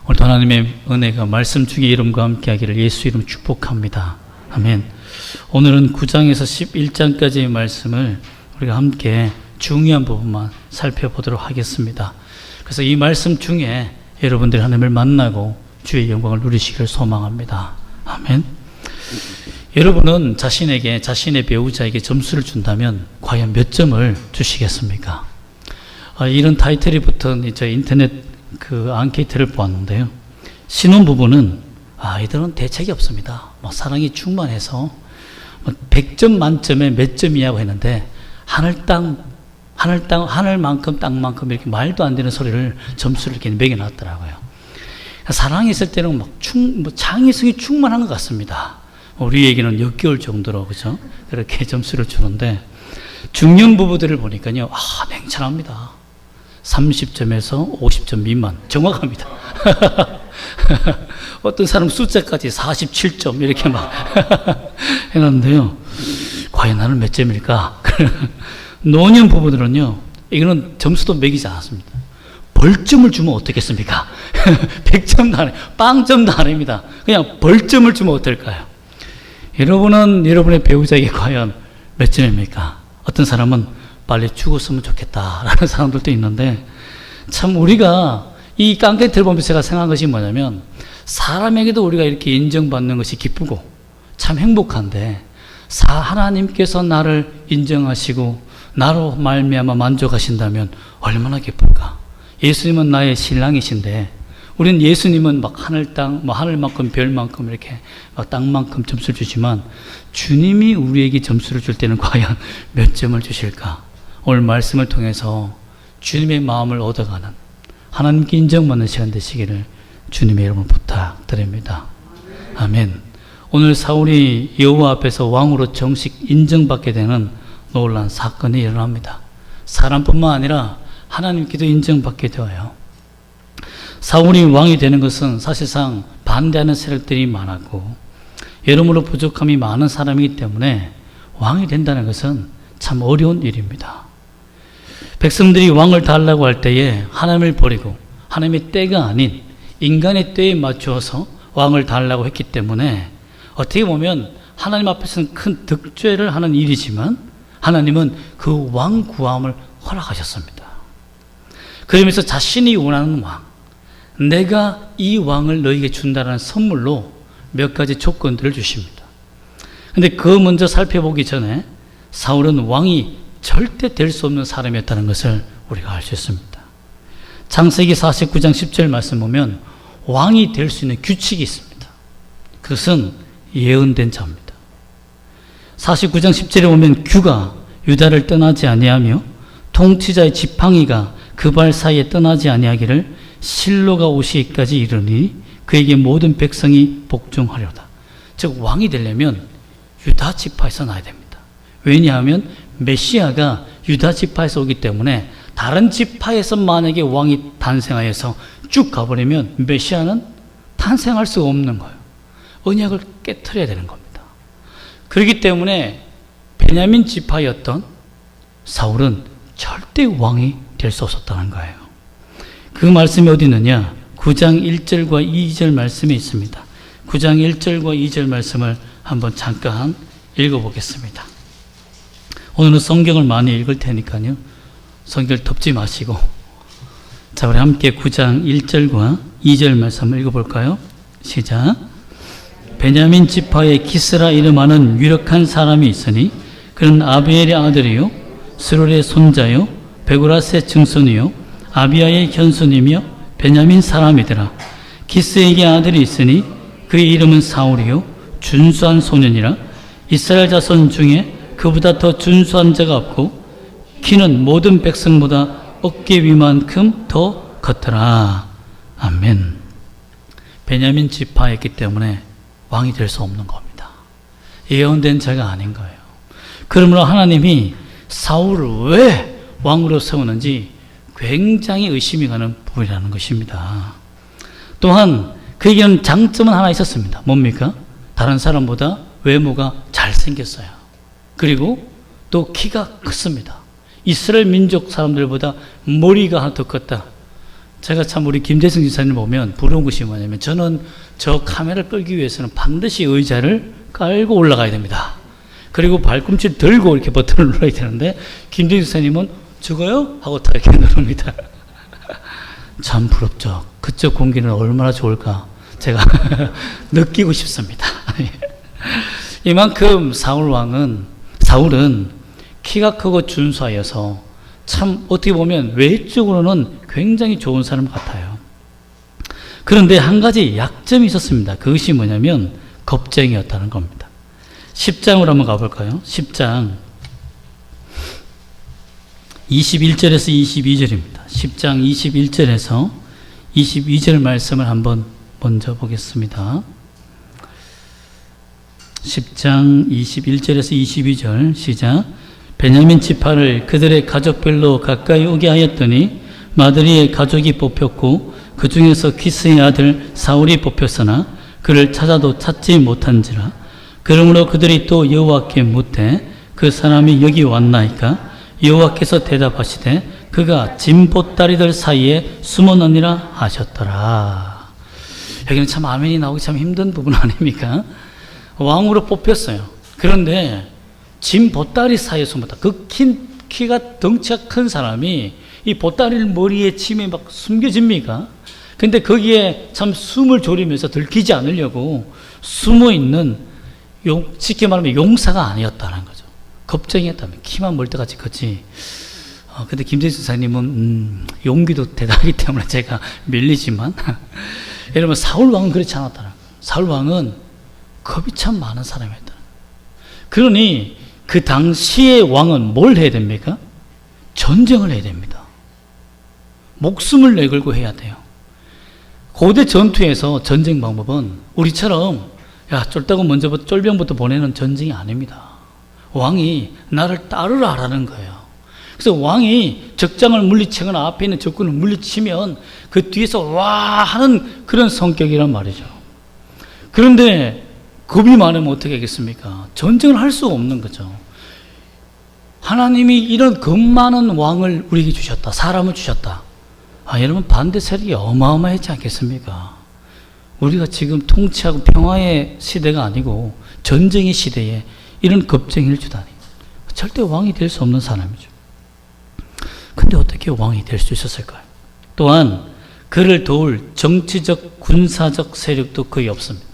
오늘도 하나님의 은혜가 말씀 중에 이름과 함께 하기를 예수 이름 축복합니다. 아멘. 오늘은 9장에서 11장까지의 말씀을 우리가 함께 중요한 부분만 살펴보도록 하겠습니다. 그래서 이 말씀 중에 여러분들이 하나님을 만나고 주의 영광을 누리시기를 소망합니다. 아멘. 여러분은 자신에게, 자신의 배우자에게 점수를 준다면 과연 몇 점을 주시겠습니까? 이런 타이틀이 붙은 저 인터넷 앙케이트를 보았는데요. 신혼부부는 이들은 대책이 없습니다. 사랑이 충만해서 100점 만점에 몇 점이냐고 했는데 하늘만큼 땅만큼 이렇게 말도 안 되는 소리를 점수를 이렇게 매겨놨더라고요. 사랑이 있을 때는 창의성이 충만한 것 같습니다. 우리에게는 역겨울 정도로, 그죠? 그렇게 점수를 주는데, 중년 부부들을 보니까요, 냉철합니다. 30점에서 50점 미만. 정확합니다. 어떤 사람 숫자까지 47점 이렇게 막 해놨는데요. 과연 나는 몇 점일까? 노년 부부들은요, 이거는 점수도 매기지 않았습니다. 벌점을 주면 어떻겠습니까? 100점도 아니에요. 빵점도 아닙니다. 그냥 벌점을 주면 어떨까요? 여러분은 여러분의 배우자에게 과연 몇 점입니까? 어떤 사람은 빨리 죽었으면 좋겠다라는 사람들도 있는데, 참 우리가 이 깡패들을 보면서 제가 생각한 것이 뭐냐면, 사람에게도 우리가 이렇게 인정받는 것이 기쁘고 참 행복한데, 하나님께서 나를 인정하시고 나로 말미암아 만족하신다면 얼마나 기쁠까? 예수님은 나의 신랑이신데, 우리는 예수님은 하늘, 땅, 하늘만큼 별만큼 이렇게 땅만큼 점수를 주지만, 주님이 우리에게 점수를 줄 때는 과연 몇 점을 주실까? 오늘 말씀을 통해서 주님의 마음을 얻어가는, 하나님께 인정받는 시간 되시기를 주님의 이름으로 부탁드립니다. 아멘. 오늘 사울이 여호와 앞에서 왕으로 정식 인정받게 되는 놀라운 사건이 일어납니다. 사람뿐만 아니라 하나님께도 인정받게 되어요. 사울이 왕이 되는 것은 사실상 반대하는 세력들이 많았고, 여러모로 부족함이 많은 사람이기 때문에 왕이 된다는 것은 참 어려운 일입니다. 백성들이 왕을 달라고 할 때에 하나님을 버리고 하나님의 때가 아닌 인간의 때에 맞추어서 왕을 달라고 했기 때문에, 어떻게 보면 하나님 앞에서는 큰 득죄를 하는 일이지만 하나님은 그 왕 구함을 허락하셨습니다. 그러면서 자신이 원하는 왕, 내가 이 왕을 너에게 준다는 선물로 몇 가지 조건들을 주십니다. 근데 먼저 살펴보기 전에 사울은 왕이 절대 될 수 없는 사람이었다는 것을 우리가 알 수 있습니다. 창세기 49장 10절 말씀 보면 왕이 될 수 있는 규칙이 있습니다. 그것은 예언된 자입니다. 49장 10절에 보면 규가 유다를 떠나지 아니하며 통치자의 지팡이가 그 발 사이에 떠나지 아니하기를 실로가 오시기까지 이르니 그에게 모든 백성이 복종하려다. 즉 왕이 되려면 유다 지파에서 나야 됩니다. 왜냐하면 메시아가 유다 지파에서 오기 때문에 다른 지파에서 만약에 왕이 탄생하여서 쭉 가버리면 메시아는 탄생할 수가 없는 거예요. 언약을 깨트려야 되는 겁니다. 그렇기 때문에 베냐민 지파였던 사울은 절대 왕이 될 수 없었다는 거예요. 그 말씀이 어디 있느냐? 9장 1절과 2절 말씀이 있습니다. 9장 1절과 2절 말씀을 한번 잠깐 읽어보겠습니다. 오늘은 성경을 많이 읽을 테니까요, 성경을 덮지 마시고, 자, 우리 함께 9장 1절과 2절 말씀을 읽어볼까요? 시작. 베냐민 지파의 기스라 이름하는 유력한 사람이 있으니 그는 아비엘의 아들이요 스롤의 손자요 베고라스의 증손이요 아비야의 현손이며 베냐민 사람이더라. 기스에게 아들이 있으니 그의 이름은 사울이요 준수한 소년이라. 이스라엘 자손 중에 그보다 더 준수한 자가 없고 키는 모든 백성보다 어깨 위만큼 더 컸더라. 아멘. 베냐민 지파였기 때문에 왕이 될 수 없는 겁니다. 예언된 자가 아닌 거예요. 그러므로 하나님이 사울을 왜 왕으로 세우는지 굉장히 의심이 가는 부분이라는 것입니다. 또한 그에게는 장점은 하나 있었습니다. 뭡니까? 다른 사람보다 외모가 잘생겼어요. 그리고 또 키가 컸습니다. 이스라엘 민족 사람들보다 머리가 하나 더 컸다. 제가 참 우리 김재승 지사님 보면 부러운 것이 뭐냐면 저는 저 카메라를 끌기 위해서는 반드시 의자를 깔고 올라가야 됩니다. 그리고 발꿈치 들고 이렇게 버튼을 눌러야 되는데 김재승 지사님은 저거요? 하고 다 이렇게 누릅니다. 참 부럽죠. 그쪽 공기는 얼마나 좋을까 제가 느끼고 싶습니다. 이만큼 사울은 키가 크고 준수하여서 참 어떻게 보면 외적으로는 굉장히 좋은 사람 같아요. 그런데 한 가지 약점이 있었습니다. 그것이 뭐냐면 겁쟁이였다는 겁니다. 10장으로 한번 가볼까요? 10장 21절에서 22절입니다. 10장 21절에서 22절 말씀을 한번 먼저 보겠습니다. 10장 21절에서 22절 시작. 베냐민 지파를 그들의 가족별로 가까이 오게 하였더니 마드리의 가족이 뽑혔고 그 중에서 키스의 아들 사울이 뽑혔으나 그를 찾아도 찾지 못한지라. 그러므로 그들이 또 여호와께 묻되 그 사람이 여기 왔나이까? 여호와께서 대답하시되 그가 진보따리들 사이에 숨었느니라 하셨더라. 여기는 참 아멘이 나오기 참 힘든 부분 아닙니까? 왕으로 뽑혔어요. 그런데 짐 보따리 사이에 숨었다. 그 키가 덩치가 큰 사람이 이 보따리를 머리에 침에 막 숨겨집니까? 근데 거기에 참 숨을 졸이면서 들키지 않으려고 숨어 있는 쉽게 말하면 용사가 아니었다는 거죠. 겁쟁이였다면 키만 멀때같이 컸지. 근데 김재수 사님은 용기도 대단하기 때문에 제가 밀리지만 여러분 사울 왕은 그렇지 않았다는 거예요. 사울 왕은 겁이 참 많은 사람이었다. 그러니 그 당시의 왕은 뭘 해야 됩니까? 전쟁을 해야 됩니다. 목숨을 내걸고 해야 돼요. 고대 전투에서 전쟁 방법은 우리처럼 쫄다고 먼저 쫄병부터 보내는 전쟁이 아닙니다. 왕이 나를 따르라 하라는 거예요. 그래서 왕이 적장을 물리치거나 앞에 있는 적군을 물리치면 그 뒤에서 와 하는 그런 성격이란 말이죠. 그런데 겁이 많으면 어떻게 하겠습니까? 전쟁을 할 수가 없는 거죠. 하나님이 이런 겁 많은 왕을 우리에게 주셨다. 사람을 주셨다. 여러분 반대 세력이 어마어마하지 않겠습니까? 우리가 지금 통치하고 평화의 시대가 아니고 전쟁의 시대에 이런 겁쟁이를 주다니. 절대 왕이 될 수 없는 사람이죠. 근데 어떻게 왕이 될 수 있었을까요? 또한 그를 도울 정치적 군사적 세력도 거의 없습니다.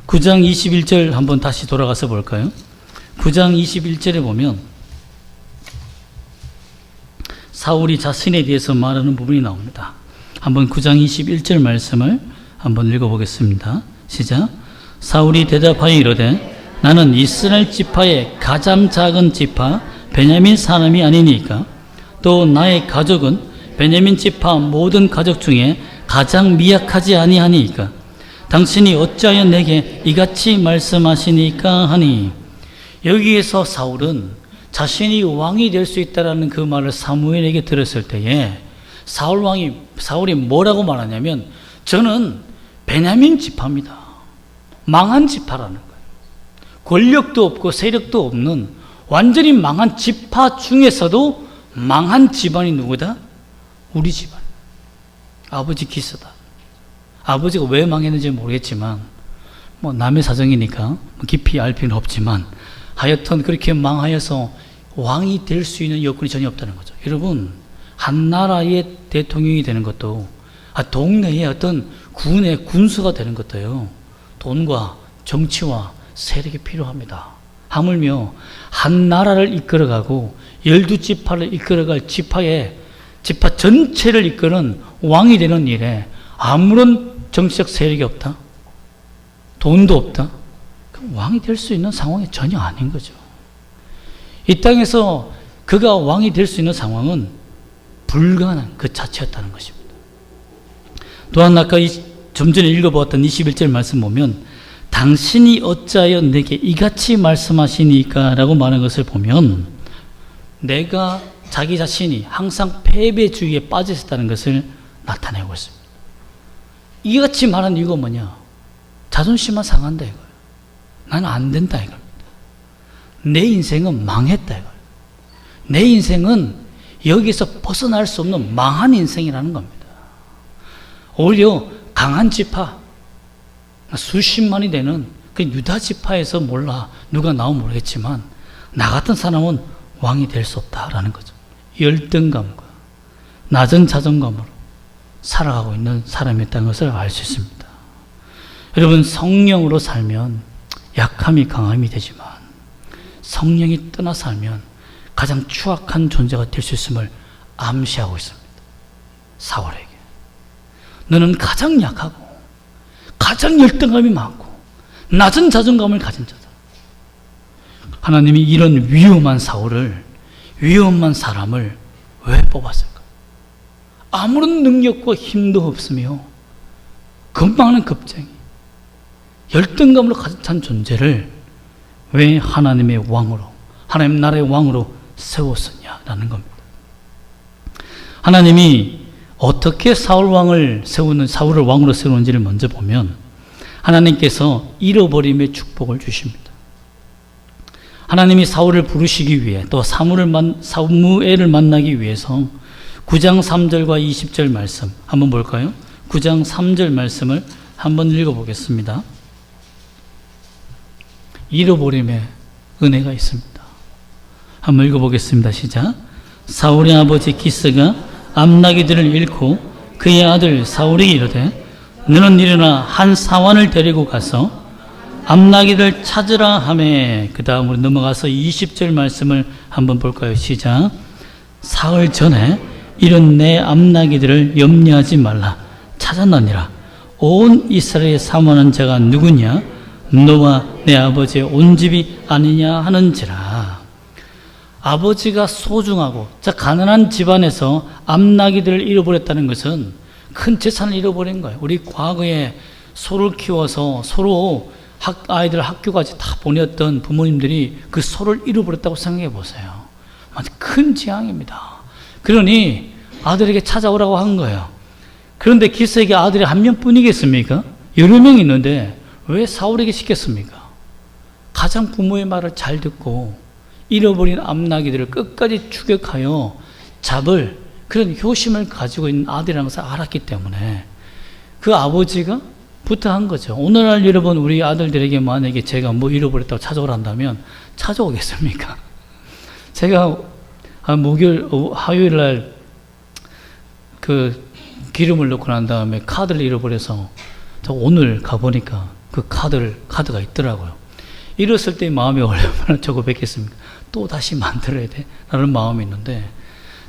9장 21절 한번 다시 돌아가서 볼까요? 9장 21절에 보면 사울이 자신에 대해서 말하는 부분이 나옵니다. 한번 9장 21절 말씀을 한번 읽어보겠습니다. 시작. 사울이 대답하여 이르되 나는 이스라엘 지파의 가장 작은 지파 베냐민 사람이 아니니까 또 나의 가족은 베냐민 지파 모든 가족 중에 가장 미약하지 아니하니까 당신이 어찌하여 내게 이같이 말씀하시니까 하니. 여기에서 사울은 자신이 왕이 될 수 있다라는 그 말을 사무엘에게 들었을 때에 사울이 뭐라고 말하냐면 저는 베냐민 지파입니다. 망한 지파라는 거예요. 권력도 없고 세력도 없는 완전히 망한 지파 중에서도 망한 집안이 누구다? 우리 집안. 아버지 기스다. 아버지가 왜 망했는지 모르겠지만 남의 사정이니까 깊이 알 필요는 없지만 하여튼 그렇게 망하여서 왕이 될 수 있는 여건이 전혀 없다는 거죠. 여러분 한 나라의 대통령이 되는 것도 동네의 어떤 군의 군수가 되는 것도요 돈과 정치와 세력이 필요합니다. 하물며 한 나라를 이끌어가고 12지파를 이끌어갈 지파 전체를 이끄는 왕이 되는 일에 아무런 정치적 세력이 없다? 돈도 없다? 그럼 왕이 될 수 있는 상황이 전혀 아닌 거죠. 이 땅에서 그가 왕이 될 수 있는 상황은 불가능한 그 자체였다는 것입니다. 또한 아까 좀 전에 읽어보았던 21절 말씀 보면 당신이 어찌하여 내게 이같이 말씀하시니까 라고 말하는 것을 보면 내가 자기 자신이 항상 패배주의에 빠져 있었다는 것을 나타내고 있습니다. 이같이 말한 이유가 뭐냐? 자존심만 상한다 이거예요. 나는 안 된다 이겁니다. 내 인생은 망했다 이거예요. 내 인생은 여기서 벗어날 수 없는 망한 인생이라는 겁니다. 오히려 강한 지파, 수십만이 되는 그 유다 지파에서 몰라 누가 나오면 모르겠지만 나 같은 사람은 왕이 될 수 없다라는 거죠. 열등감과 낮은 자존감으로 살아가고 있는 사람이었다는 것을 알 수 있습니다. 여러분, 성령으로 살면 약함이 강함이 되지만 성령이 떠나 살면 가장 추악한 존재가 될 수 있음을 암시하고 있습니다. 사울에게 너는 가장 약하고 가장 열등감이 많고 낮은 자존감을 가진 자다. 하나님이 이런 위험한 사울을, 위험한 사람을 왜 뽑았을까? 아무런 능력과 힘도 없으며 겁많은 겁쟁이, 열등감으로 가득 찬 존재를 왜 하나님의 왕으로, 하나님 나라의 왕으로 세웠었냐라는 겁니다. 하나님이 어떻게 사울을 왕으로 세우는지를 먼저 보면 하나님께서 잃어버림의 축복을 주십니다. 하나님이 사울을 부르시기 위해 또 사무엘을 만나기 위해서 9장 3절과 20절 말씀 한번 볼까요? 9장 3절 말씀을 한번 읽어보겠습니다. 잃어버림의 은혜가 있습니다. 한번 읽어보겠습니다. 시작. 사울의 아버지 기스가 암나기들을 잃고 그의 아들 사울이 이르되 너는 일어나 한 사환을 데리고 가서 암나기들 찾으라 하매, 그 다음으로 넘어가서 20절 말씀을 한번 볼까요? 시작. 사흘 전에 이런 내 암나기들을 염려하지 말라. 찾아나니라. 온 이스라엘에 사모하는 자가 누구냐? 너와 내 아버지의 온 집이 아니냐 하는지라. 아버지가 소중하고 가난한 집안에서 암나기들을 잃어버렸다는 것은 큰 재산을 잃어버린 거예요. 우리 과거에 소를 키워서 서로 아이들 학교까지 다 보냈던 부모님들이 그 소를 잃어버렸다고 생각해 보세요. 큰 재앙입니다. 그러니 아들에게 찾아오라고 한 거예요. 그런데 기스에게 아들이 한 명뿐이겠습니까? 여러 명 있는데 왜 사울에게 시켰습니까? 가장 부모의 말을 잘 듣고 잃어버린 암나기들을 끝까지 추격하여 잡을 그런 효심을 가지고 있는 아들이라는 것을 알았기 때문에 그 아버지가 부탁한 거죠. 오늘날 여러분, 우리 아들들에게 만약에 제가 뭐 잃어버렸다고 찾아오란다면 찾아오겠습니까? 제가 화요일 날 그 기름을 넣고 난 다음에 카드를 잃어버려서 오늘 가보니까 그 카드가 있더라고요. 잃었을 때 마음이 얼마나 저고백했습니까? 또 다시 만들어야 돼? 라는 마음이 있는데,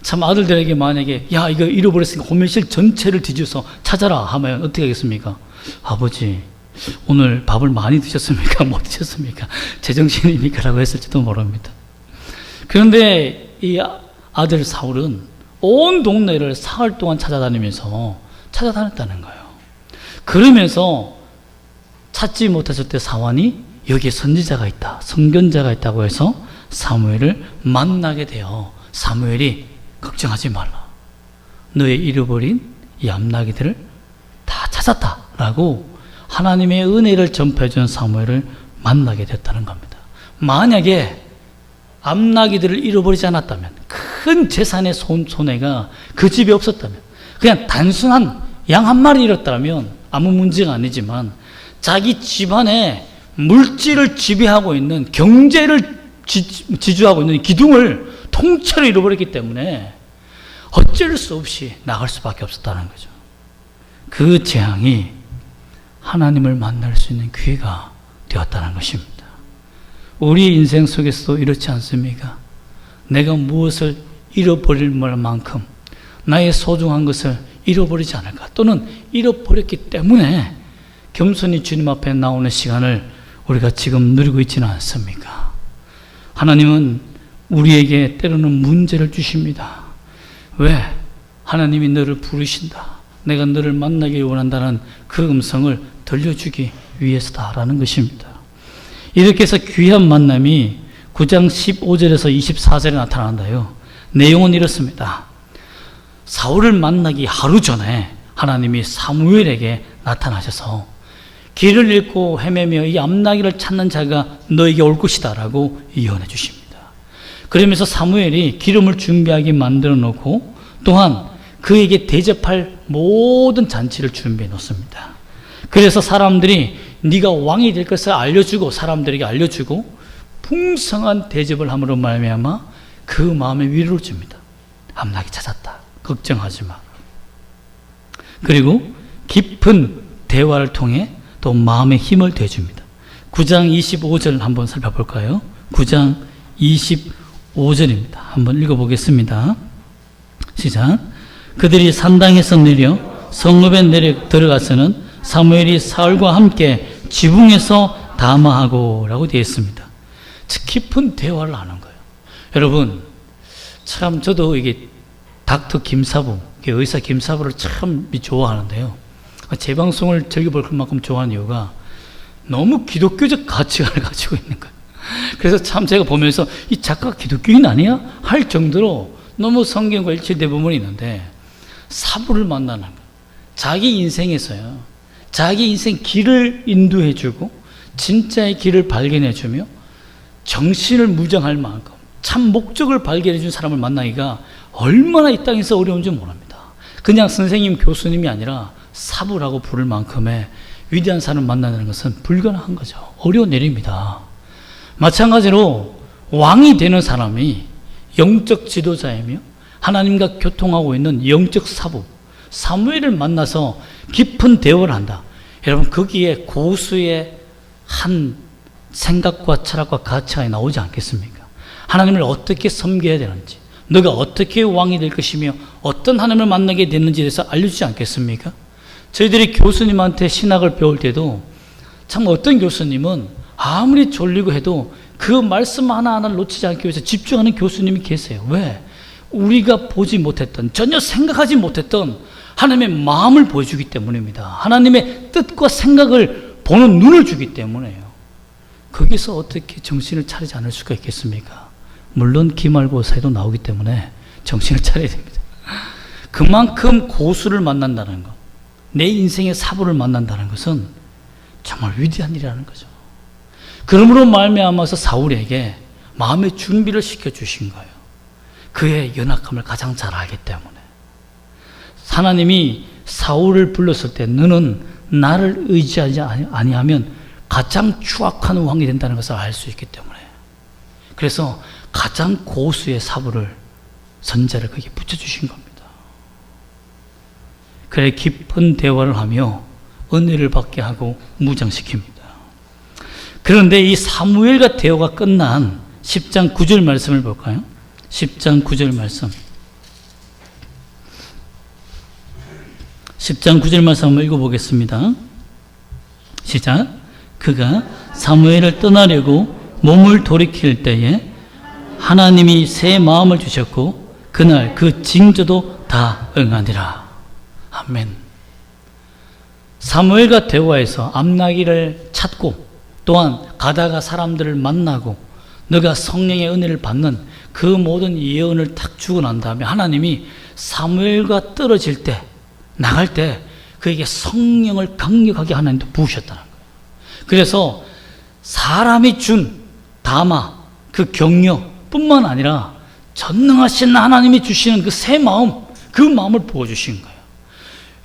참 아들들에게 만약에 야 이거 잃어버렸으니까 호밀실 전체를 뒤져서 찾아라 하면 어떻게 하겠습니까? 아버지 오늘 밥을 많이 드셨습니까? 못 드셨습니까? 제정신입니까? 라고 했을지도 모릅니다. 그런데 이 아들 사울은 온 동네를 사흘 동안 찾아다녔다는 거예요. 그러면서 찾지 못했을 때 사환이 여기에 선지자가 있다, 선견자가 있다고 해서 사무엘을 만나게 되어 사무엘이 걱정하지 말라. 너의 잃어버린 이 암나기들을 다 찾았다라고 하나님의 은혜를 전파해준 사무엘을 만나게 됐다는 겁니다. 만약에 암나기들을 잃어버리지 않았다면, 큰 재산의 손해가 그 집에 없었다면, 그냥 단순한 양 한 마리 잃었다면 아무 문제가 아니지만 자기 집안에 물질을 지배하고 있는, 경제를 지주하고 있는 기둥을 통째로 잃어버렸기 때문에 어쩔 수 없이 나갈 수밖에 없었다는 거죠. 그 재앙이 하나님을 만날 수 있는 기회가 되었다는 것입니다. 우리 인생 속에서도 이렇지 않습니까? 내가 무엇을 잃어버릴 만큼 나의 소중한 것을 잃어버리지 않을까, 또는 잃어버렸기 때문에 겸손히 주님 앞에 나오는 시간을 우리가 지금 누리고 있지는 않습니까? 하나님은 우리에게 때로는 문제를 주십니다. 왜? 하나님이 너를 부르신다, 내가 너를 만나길 원한다는 그 음성을 들려주기 위해서다라는 것입니다. 이렇게 해서 귀한 만남이 9장 15절에서 24절에 나타난다요. 내용은 이렇습니다. 사울을 만나기 하루 전에 하나님이 사무엘에게 나타나셔서 길을 잃고 헤매며 이 암나기를 찾는 자가 너에게 올 것이다 라고 예언해 주십니다. 그러면서 사무엘이 기름을 준비하게 만들어 놓고, 또한 그에게 대접할 모든 잔치를 준비해 놓습니다. 그래서 사람들이 네가 왕이 될 것을 알려주고 사람들에게 알려주고 풍성한 대접을 함으로 말미암아 그 마음에 위로를 줍니다. 암나기 찾았다. 걱정하지 마. 그리고 깊은 대화를 통해 또 마음의 힘을 대줍니다. 9장 25절 한번 살펴볼까요? 9장 25절입니다. 한번 읽어보겠습니다. 시작. 그들이 산당에서 내려 성읍에 내려 들어가서는 사무엘이 사울과 함께 지붕에서 담화하고 라고 되어 있습니다. 즉 깊은 대화를 하는 거예요. 여러분 참 저도 이게 닥터 김사부, 의사 김사부를 참 좋아하는데요. 제 방송을 즐겨볼 만큼 좋아하는 이유가 너무 기독교적 가치관을 가지고 있는 거예요. 그래서 참 제가 보면서 이 작가가 기독교인 아니야? 할 정도로 너무 성경과 일치된 부분이 있는데 사부를 만나는 거예요. 자기 인생에서요. 자기 인생 길을 인도해주고 진짜의 길을 발견해주며 정신을 무장할 만큼 참 목적을 발견해준 사람을 만나기가 얼마나 이 땅에서 어려운지 모릅니다. 그냥 선생님, 교수님이 아니라 사부라고 부를 만큼의 위대한 사람을 만나는 것은 불가능한 거죠. 어려운 일입니다. 마찬가지로 왕이 되는 사람이 영적 지도자이며 하나님과 교통하고 있는 영적 사부, 사무엘을 만나서 깊은 대화를 한다. 여러분 거기에 고수의 한 생각과 철학과 가치가 나오지 않겠습니까? 하나님을 어떻게 섬겨야 되는지, 너가 어떻게 왕이 될 것이며 어떤 하나님을 만나게 되는지에 대해서 알려주지 않겠습니까? 저희들이 교수님한테 신학을 배울 때도 참 어떤 교수님은 아무리 졸리고 해도 그 말씀 하나하나를 놓치지 않기 위해서 집중하는 교수님이 계세요. 왜? 우리가 보지 못했던, 전혀 생각하지 못했던 하나님의 마음을 보여주기 때문입니다. 하나님의 뜻과 생각을 보는 눈을 주기 때문에요. 거기서 어떻게 정신을 차리지 않을 수가 있겠습니까? 물론 기말고사에도 나오기 때문에 정신을 차려야 됩니다. 그만큼 고수를 만난다는 것, 내 인생의 사부를 만난다는 것은 정말 위대한 일이라는 거죠. 그러므로 말미암아서 사울에게 마음의 준비를 시켜주신 거예요. 그의 연약함을 가장 잘 알기 때문에. 하나님이 사울을 불렀을 때 너는 나를 의지하지 아니하면 가장 추악한 왕이 된다는 것을 알 수 있기 때문에. 그래서 가장 고수의 사부를, 선자를 거기에 붙여주신 겁니다. 그래 깊은 대화를 하며 은혜를 받게 하고 무장시킵니다. 그런데 이 사무엘과 대화가 끝난 10장 9절 말씀을 볼까요? 10장 9절 말씀. 10장 9절 말씀 한번 읽어보겠습니다. 시작. 그가 사무엘을 떠나려고 몸을 돌이킬 때에 하나님이 새 마음을 주셨고 그날 그 징조도 다 응하니라. 아멘. 사무엘과 대화에서 암나기를 찾고 또한 가다가 사람들을 만나고 너가 성령의 은혜를 받는 그 모든 예언을 탁 주고 난 다음에 하나님이 사무엘과 떨어질 때, 나갈 때 그에게 성령을 강력하게 하나님도 부으셨다는 거예요. 그래서 사람이 준 담화, 그 격려뿐만 아니라 전능하신 하나님이 주시는 그 새 마음, 그 마음을 부어주신 거예요.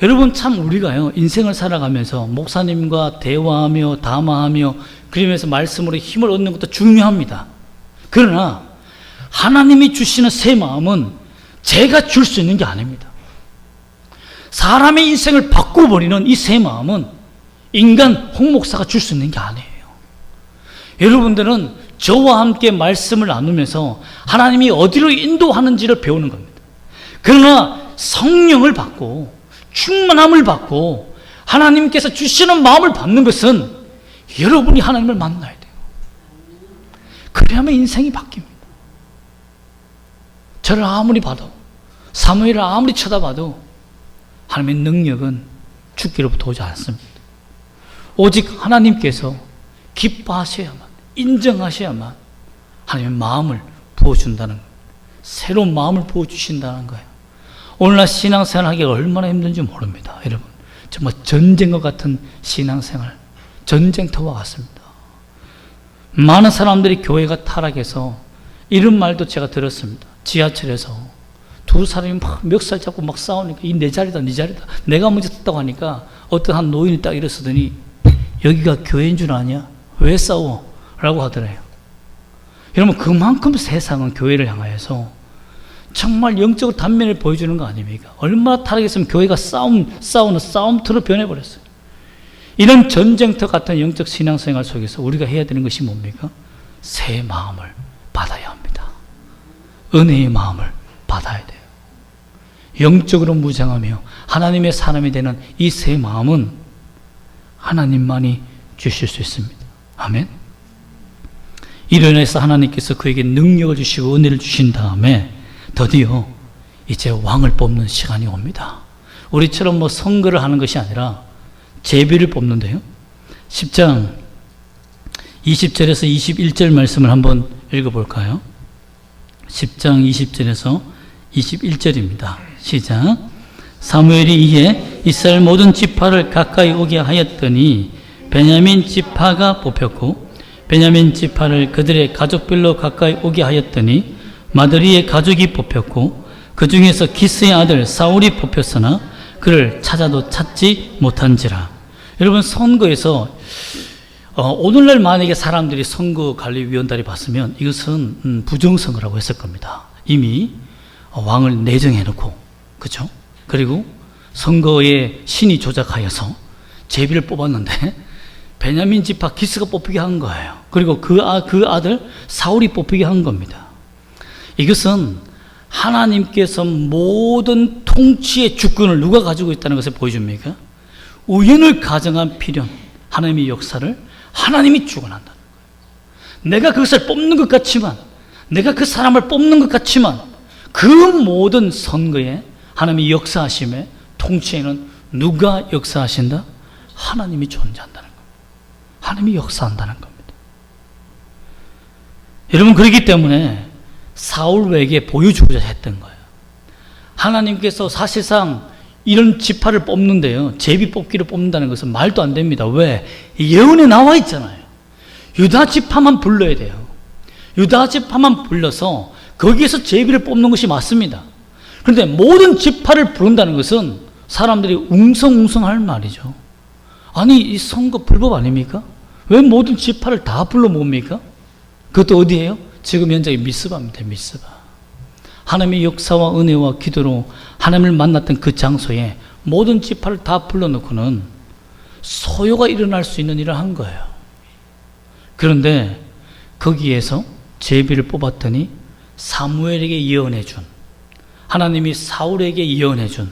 여러분 참 우리가요 인생을 살아가면서 목사님과 대화하며 담화하며 그러면서 말씀으로 힘을 얻는 것도 중요합니다. 그러나 하나님이 주시는 새 마음은 제가 줄 수 있는 게 아닙니다. 사람의 인생을 바꿔버리는 이 새 마음은 인간 홍 목사가 줄 수 있는 게 아니에요. 여러분들은 저와 함께 말씀을 나누면서 하나님이 어디로 인도하는지를 배우는 겁니다. 그러나 성령을 받고 충만함을 받고 하나님께서 주시는 마음을 받는 것은 여러분이 하나님을 만나야 돼요. 그래야만 인생이 바뀝니다. 저를 아무리 봐도, 사무엘을 아무리 쳐다봐도 하나님의 능력은 죽기로부터 오지 않습니다. 오직 하나님께서 기뻐하셔야만, 인정하셔야만 하나님의 마음을 부어준다는 거예요. 새로운 마음을 부어주신다는 거예요. 오늘날 신앙생활 하기가 얼마나 힘든지 모릅니다. 여러분 정말 전쟁과 같은 신앙생활, 전쟁터와 같습니다. 많은 사람들이 교회가 타락해서 이런 말도 제가 들었습니다. 지하철에서 두 사람이 막 멱살 잡고 막 싸우니까 이 내 자리다, 네 자리다. 내가 먼저 섰다고 하니까 어떤 한 노인이 딱 일어서더니 여기가 교회인 줄 아냐? 왜 싸워? 라고 하더래요. 여러분, 그만큼 세상은 교회를 향하여서 정말 영적으로 단면을 보여주는 거 아닙니까? 얼마나 타락했으면 교회가 싸우는 싸움터로 변해버렸어요. 이런 전쟁터 같은 영적 신앙생활 속에서 우리가 해야 되는 것이 뭡니까? 새 마음을 받아야 합니다. 은혜의 마음을 받아야 돼요. 영적으로 무장하며 하나님의 사람이 되는 이 새 마음은 하나님만이 주실 수 있습니다. 아멘. 이로 인해서 하나님께서 그에게 능력을 주시고 은혜를 주신 다음에 드디어 이제 왕을 뽑는 시간이 옵니다. 우리처럼 뭐 선거를 하는 것이 아니라 제비를 뽑는데요. 10장 20절에서 21절 말씀을 한번 읽어볼까요? 10장 20절에서 21절입니다. 시작. 사무엘이 이에 이스라엘 모든 지파를 가까이 오게 하였더니 베냐민 지파가 뽑혔고 베냐민 지파를 그들의 가족별로 가까이 오게 하였더니 마드리의 가족이 뽑혔고 그 중에서 기스의 아들 사울이 뽑혔으나 그를 찾아도 찾지 못한지라. 여러분, 선거에서 오늘날 만약에 사람들이 선거관리위원단이 봤으면 이것은 부정선거라고 했을 겁니다. 이미 왕을 내정해놓고, 그죠? 그리고 선거에 신이 조작하여서 제비를 뽑았는데 베냐민 지파 기스가 뽑히게 한 거예요. 그리고 그 아들 사울이 뽑히게 한 겁니다. 이것은 하나님께서 모든 통치의 주권을 누가 가지고 있다는 것을 보여줍니까? 우연을 가정한 필연, 하나님의 역사를 하나님이 주관한다는 거예요. 내가 그것을 뽑는 것 같지만, 내가 그 사람을 뽑는 것 같지만 그 모든 선거에 하나님의 역사하심에 통치에는 누가 역사하신다? 하나님이 존재한다는 겁니다. 하나님이 역사한다는 겁니다. 여러분, 그렇기 때문에 사울에게 보여주고자 했던 거예요. 하나님께서 사실상 이런 지파를 뽑는데요, 제비 뽑기를 뽑는다는 것은 말도 안 됩니다. 왜? 예언에 나와 있잖아요. 유다 지파만 불러야 돼요. 유다 지파만 불러서 거기에서 제비를 뽑는 것이 맞습니다. 그런데 모든 지파를 부른다는 것은 사람들이 웅성웅성할 말이죠. 아니, 이 선거 불법 아닙니까? 왜 모든 지파를 다 불러 모읍니까? 그것도 어디예요? 지금 현장의 미스바입니다. 미스바. 하나님의 역사와 은혜와 기도로 하나님을 만났던 그 장소에 모든 지파를 다 불러놓고는 소요가 일어날 수 있는 일을 한 거예요. 그런데 거기에서 제비를 뽑았더니 사무엘에게 예언해준, 하나님이 사울에게 예언해준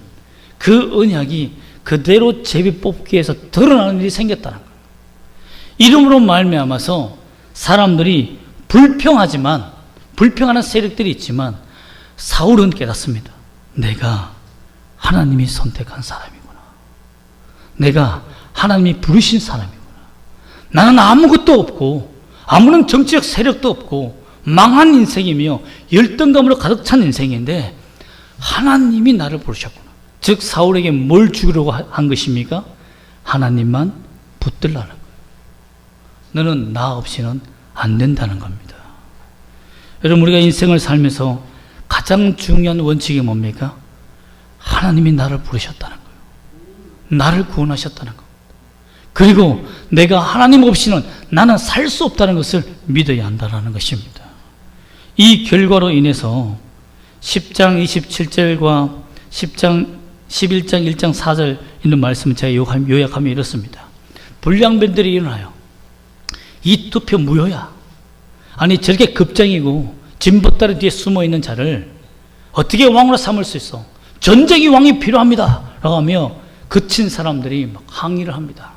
그 언약이 그대로 제비 뽑기에서 드러나는 일이 생겼다는 거예요. 이름으로 말미암아서 사람들이 불평하는 세력들이 있지만 사울은 깨닫습니다. 내가 하나님이 선택한 사람이구나. 내가 하나님이 부르신 사람이구나. 나는 아무것도 없고 아무런 정치적 세력도 없고 망한 인생이며 열등감으로 가득 찬 인생인데 하나님이 나를 부르셨구나. 즉 사울에게 뭘 주려고 한 것입니까? 하나님만 붙들라는 거예요. 너는 나 없이는 안 된다는 겁니다. 여러분, 우리가 인생을 살면서 가장 중요한 원칙이 뭡니까? 하나님이 나를 부르셨다는 거예요. 나를 구원하셨다는 겁니다. 그리고 내가 하나님 없이는 나는 살 수 없다는 것을 믿어야 한다는 것입니다. 이 결과로 인해서 10장 27절과 10장 11장 1장 4절 있는 말씀을 제가 요약하면 이렇습니다. 불량변들이 일어나요. 이 투표 무효야. 아니, 저렇게 급장이고 진보다리 뒤에 숨어있는 자를 어떻게 왕으로 삼을 수 있어? 전쟁이 왕이 필요합니다 라고 하며 그친 사람들이 막 항의를 합니다.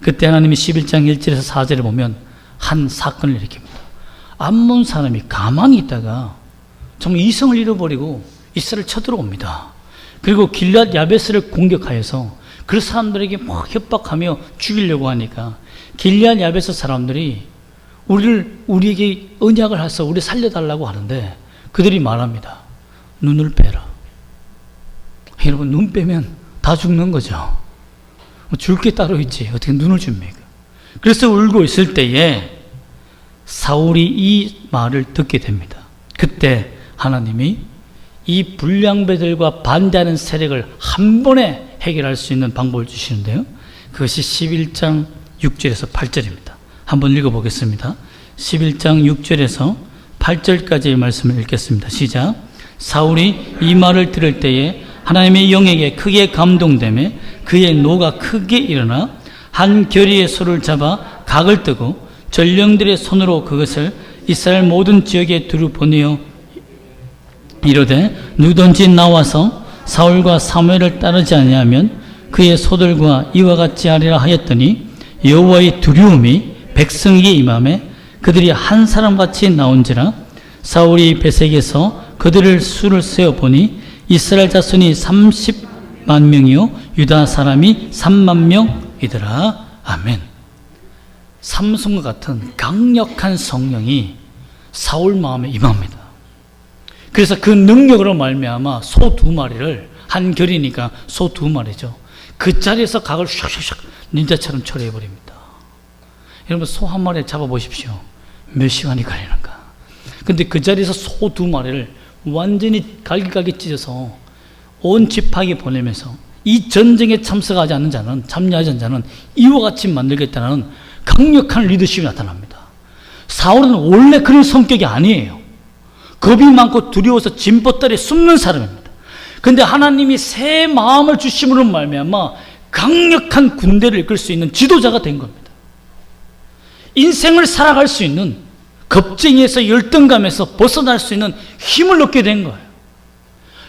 그때 하나님이 11장 1절에서 4절에 보면 한 사건을 일으킵니다. 암몬 사람이 가만히 있다가 정말 이성을 잃어버리고 이스라엘을 쳐들어옵니다. 그리고 길앗 야베스를 공격하여서 그 사람들에게 막 협박하며 죽이려고 하니까 길앗 야베스 사람들이 우리에게 언약을 해서 우리 살려달라고 하는데 그들이 말합니다. 눈을 빼라. 여러분, 눈 빼면 다 죽는 거죠. 줄 게 따로 있지 어떻게 눈을 줍니까? 그래서 울고 있을 때에 사울이 이 말을 듣게 됩니다. 그때 하나님이 이 불량배들과 반대하는 세력을 한 번에 해결할 수 있는 방법을 주시는데요. 그것이 11장 6절에서 8절입니다. 한번 읽어보겠습니다. 11장 6절에서 8절까지의 말씀을 읽겠습니다. 시작. 사울이 이 말을 들을 때에 하나님의 영에게 크게 감동되며 그의 노가 크게 일어나 한 결의의 소를 잡아 각을 뜨고 전령들의 손으로 그것을 이스라엘 모든 지역에 두루 보내어 이르되 누구든지 나와서 사울과 사무엘을 따르지 아니하면 그의 소들과 이와 같이 하리라 하였더니 여호와의 두려움이 백성에게 임하매 그들이 한 사람같이 나온지라 사울이 베색에서 그들을 수를 세어 보니 이스라엘 자손이 30만 명이요 유다 사람이 3만 명이더라. 아멘. 삼손과 같은 강력한 성령이 사울 마음에 임합니다. 그래서 그 능력으로 말미암아 소 2마리를 한 결이니까 소 2마리죠. 그 자리에서 각을 샥샥샥 닌자처럼 처리해버립니다. 여러분 소 한 마리 잡아보십시오. 몇 시간이 걸리는가. 근데 그 자리에서 소 2마리를 완전히 갈기갈기 찢어서 온 지파에게 보내면서 이 전쟁에 참석하지 않는 자는, 참여하지 않는 자는 이와 같이 만들겠다는 강력한 리더십이 나타납니다. 사울은 원래 그런 성격이 아니에요. 겁이 많고 두려워서 짐보따리에 숨는 사람입니다. 그런데 하나님이 새 마음을 주심으로 말미암아 강력한 군대를 이끌 수 있는 지도자가 된 겁니다. 인생을 살아갈 수 있는 겁쟁이에서 열등감에서 벗어날 수 있는 힘을 얻게 된 거예요.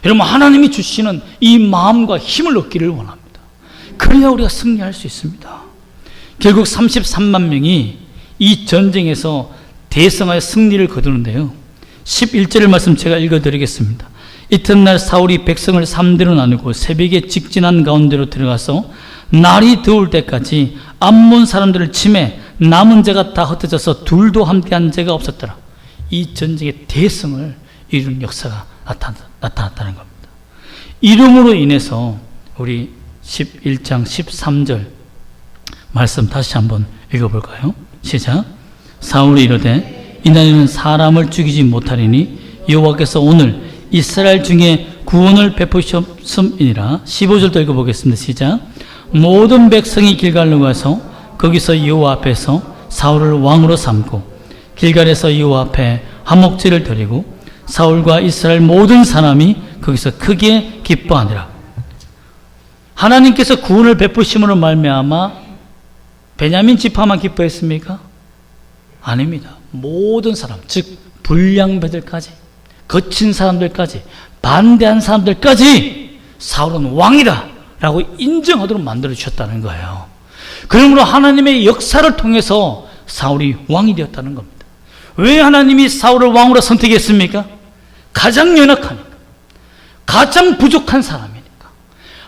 여러분 하나님이 주시는 이 마음과 힘을 얻기를 원합니다. 그래야 우리가 승리할 수 있습니다. 결국 33만 명이 이 전쟁에서 대성하여 승리를 거두는데요. 11절의 말씀 제가 읽어드리겠습니다. 이튿날 사울이 백성을 3대로 나누고 새벽에 직진한 가운데로 들어가서 날이 더울 때까지 암몬 사람들을 치매 남은 자가 다 흩어져서 둘도 함께한 자가 없었더라. 이 전쟁의 대성을 이룬 역사가 나타났다는 겁니다. 이름으로 인해서 우리 11장 13절 말씀 다시 한번 읽어볼까요? 시작. 사울이 이르되 이날에는 사람을 죽이지 못하리니 여호와께서 오늘 이스라엘 중에 구원을 베푸셨음이니라. 15절도 읽어보겠습니다. 시작. 모든 백성이 길갈로 가서 거기서 여호와 앞에서 사울을 왕으로 삼고 길갈에서 여호와 앞에 화목제를 드리고 사울과 이스라엘 모든 사람이 거기서 크게 기뻐하니라. 하나님께서 구원을 베푸심으로 말미암아 베냐민 지파만 기뻐했습니까? 아닙니다. 모든 사람, 즉 불량배들까지, 거친 사람들까지, 반대한 사람들까지 사울은 왕이다 라고 인정하도록 만들어 주셨다는 거예요. 그러므로 하나님의 역사를 통해서 사울이 왕이 되었다는 겁니다. 왜 하나님이 사울을 왕으로 선택했습니까? 가장 연약하니까, 가장 부족한 사람이니까,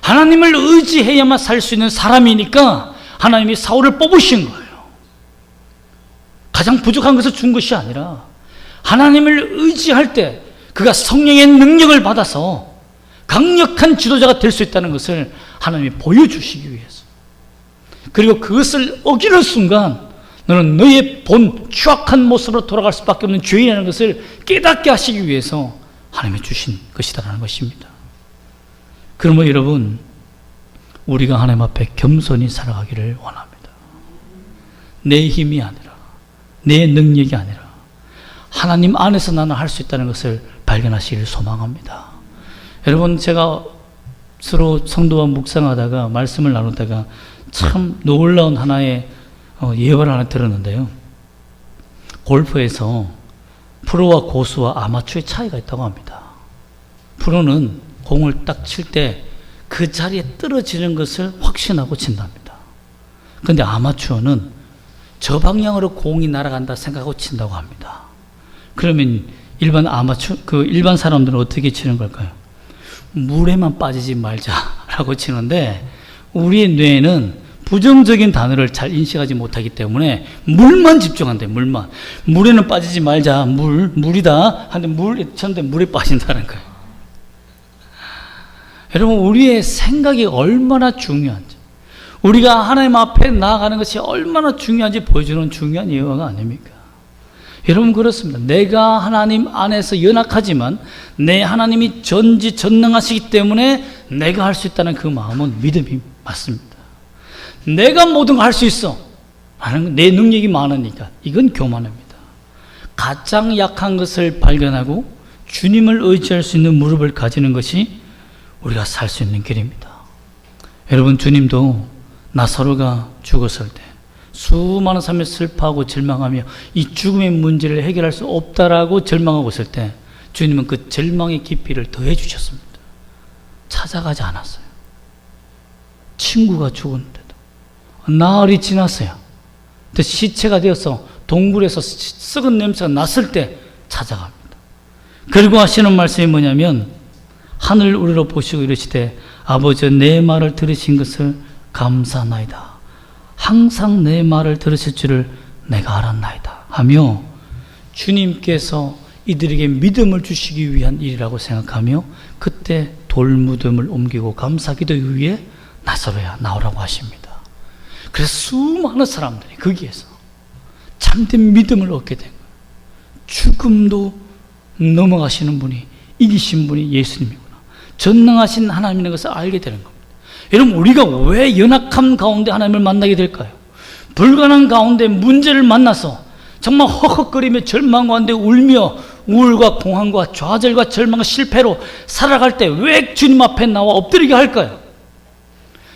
하나님을 의지해야만 살 수 있는 사람이니까 하나님이 사울을 뽑으신 거예요. 가장 부족한 것을 준 것이 아니라 하나님을 의지할 때 그가 성령의 능력을 받아서 강력한 지도자가 될 수 있다는 것을 하나님이 보여주시기 위해서, 그리고 그것을 어기는 순간 너는 너의 본 추악한 모습으로 돌아갈 수밖에 없는 죄인이라는 것을 깨닫게 하시기 위해서 하나님이 주신 것이다라는 것입니다. 그러면 여러분, 우리가 하나님 앞에 겸손히 살아가기를 원합니다. 내 힘이 아니라, 내 능력이 아니라 하나님 안에서 나는 할 수 있다는 것을 발견하시기를 소망합니다. 여러분, 제가 서로 성도와 묵상하다가 말씀을 나누다가 참 놀라운 하나의 예화를 하나 들었는데요. 골프에서 프로와 고수와 아마추어의 차이가 있다고 합니다. 프로는 공을 딱 칠 때 그 자리에 떨어지는 것을 확신하고 친답니다. 그런데 아마추어는 저 방향으로 공이 날아간다 생각하고 친다고 합니다. 그러면 일반 사람들은 어떻게 치는 걸까요? 물에만 빠지지 말자라고 치는데, 우리의 뇌는 부정적인 단어를 잘 인식하지 못하기 때문에 물만 집중한대. 물에는 빠지지 말자, 물이다 하는데 쳤는데 물에 빠진다는 거예요. 여러분, 우리의 생각이 얼마나 중요한지, 우리가 하나님 앞에 나아가는 것이 얼마나 중요한지 보여주는 중요한 예화가 아닙니까? 여러분 그렇습니다. 내가 하나님 안에서 연약하지만 내 하나님이 전지전능하시기 때문에 내가 할 수 있다는 그 마음은 믿음이 맞습니다. 내가 모든 걸 할 수 있어. 내 능력이 많으니까. 이건 교만입니다. 가장 약한 것을 발견하고 주님을 의지할 수 있는 무릎을 가지는 것이 우리가 살 수 있는 길입니다. 여러분, 주님도 나사로가 죽었을 때 수많은 사람이 슬퍼하고 절망하며 이 죽음의 문제를 해결할 수 없다라고 절망하고 있을 때 주님은 그 절망의 깊이를 더해 주셨습니다. 찾아가지 않았어요. 친구가 죽었는데도 나흘이 지났어요. 시체가 되어서 동굴에서 썩은 냄새가 났을 때 찾아갑니다. 그리고 하시는 말씀이 뭐냐면 하늘 우러러 보시고 이르시되 아버지 내 말을 들으신 것을 감사하나이다. 항상 내 말을 들으실 줄을 내가 알았나이다 하며 주님께서 이들에게 믿음을 주시기 위한 일이라고 생각하며 그때 돌무덤을 옮기고 감사기도 위에 나사로야 나오라고 하십니다. 그래서 수많은 사람들이 거기에서 참된 믿음을 얻게 된 거예요. 죽음도 넘어가시는 분이, 이기신 분이 예수님이구나, 전능하신 하나님인 것을 알게 되는 겁니다. 여러분, 우리가 왜 연약함 가운데 하나님을 만나게 될까요? 불가능한 가운데 문제를 만나서 정말 헉헉거리며 절망 가운데 울며 우울과 공황과 좌절과 절망과 실패로 살아갈 때 왜 주님 앞에 나와 엎드리게 할까요?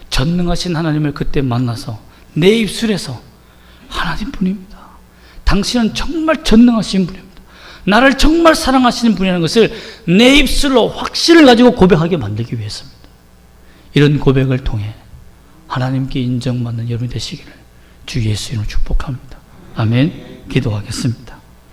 전능하신 하나님을 그때 만나서 내 입술에서 하나님 분입니다, 당신은 정말 전능하신 분입니다, 나를 정말 사랑하시는 분이라는 것을 내 입술로 확신을 가지고 고백하게 만들기 위해서입니다. 이런 고백을 통해 하나님께 인정받는 여러분이 되시기를 주 예수 이름으로 축복합니다. 아멘. 기도하겠습니다.